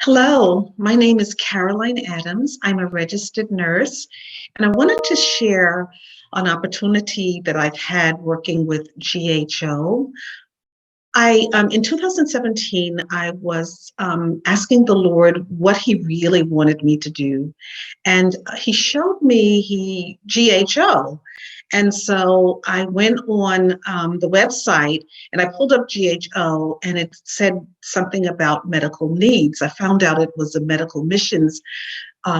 Hello, my name is Caroline Adams. I'm a registered nurse, and I wanted to share an opportunity that I've had working with GHO. In 2017, I was asking the Lord what He really wanted me to do, and He showed me GHO. And so I went on the website and I pulled up GHO, and it said something about medical needs. I found out it was a medical missions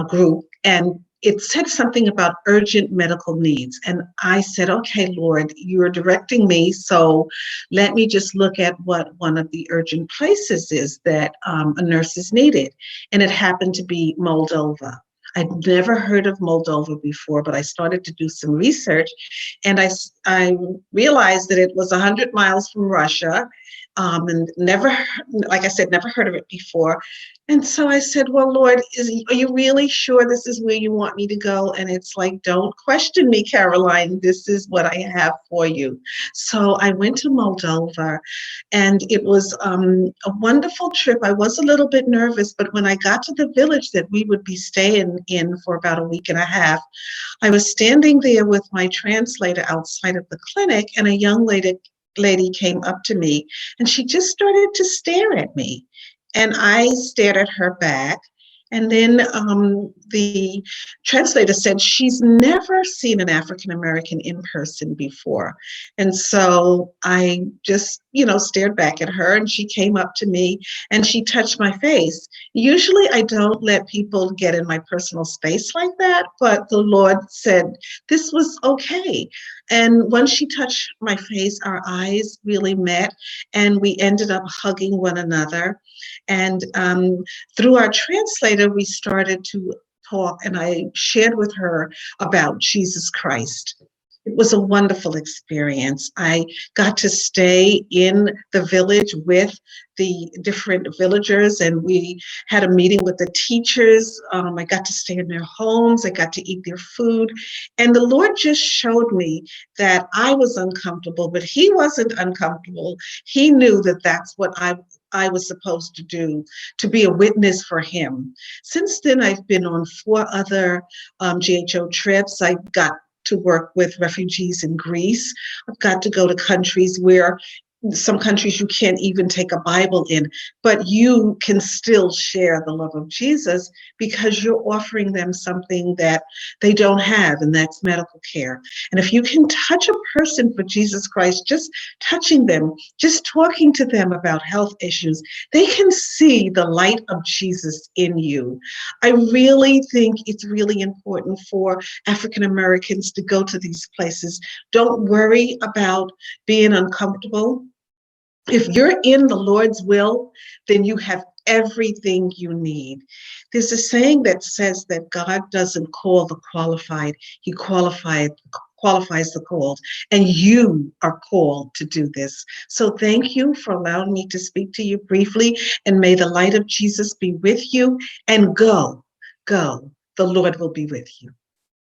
group, and it said something about urgent medical needs. And I said, okay, Lord, you're directing me. So let me just look at what one of the urgent places is that a nurse is needed. And it happened to be Moldova. I'd never heard of Moldova before, but I started to do some research, and I realized that it was 100 miles from Russia, and never, like I said, never heard of it before. And so I said, well, Lord, are you really sure this is where you want me to go? And it's like, don't question me, Caroline. This is what I have for you. So I went to Moldova, and it was a wonderful trip. I was a little bit nervous, but when I got to the village that we would be staying in for about a week and a half, I was standing there with my translator outside of the clinic, and a young lady came up to me, and she just started to stare at me. And I stared at her back. And then the translator said she's never seen an African American in person before. And so I just, stared back at her, and she came up to me and she touched my face. Usually I don't let people get in my personal space like that, but the Lord said this was okay. And when she touched my face, our eyes really met, and we ended up hugging one another. And through our translator, we started to talk, and I shared with her about Jesus Christ. It was a wonderful experience. I got to stay in the village with the different villagers, and we had a meeting with the teachers. I got to stay in their homes. I got to eat their food. And the Lord just showed me that I was uncomfortable, but He wasn't uncomfortable. He knew that that's what I was supposed to do, to be a witness for Him. Since then, I've been on 4 other GHO trips. I got to work with refugees in Greece. I've got to go to countries where some countries you can't even take a Bible in, but you can still share the love of Jesus because you're offering them something that they don't have, and that's medical care. And if you can touch a person for Jesus Christ, just touching them, just talking to them about health issues, they can see the light of Jesus in you. I really think it's really important for African Americans to go to these places. Don't worry about being uncomfortable. If you're in the Lord's will, then you have everything you need. There's a saying that says that God doesn't call the qualified, He qualifies the called, and you are called to do this. So thank you for allowing me to speak to you briefly, and may the light of Jesus be with you, and go. The Lord will be with you.